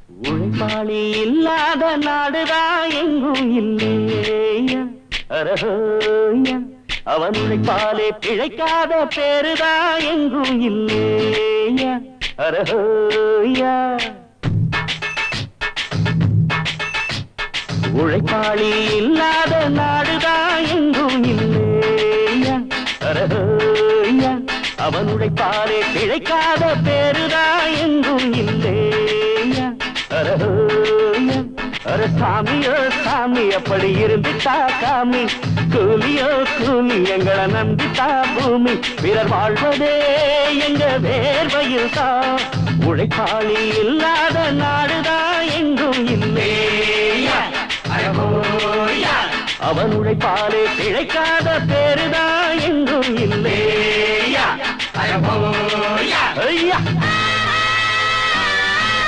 உழைப்பாளி இல்லாத நாடுதான் எங்கும் இல்லையா அரஹோயா அவன் உழைப்பாலே பிழைக்காத பேருதான் எங்கும் இல்லையா அரஹோயா உழைப்பாளி இல்லாத நாடுதான் எங்கும் இல்லையா அரஹோயா அவன் உழைப்பாலே பிழைக்காத பேருதான் எங்கும் இல்லையா அரஹோயா அர சாமியோ சாமி அப்படி இருந்துட்டா காமி கூலியோ கூலி எங்களை நம்பிட்டா பூமி பிறர் வாழ்வதே எங்க வேர்வையில் தான் உழைப்பாளி இல்லாத நாடுதான் எங்கும் இல்லையா அவன் உழைப்பாலே பிழைக்காத பேருதான் எங்கும் இல்லையா ஐயா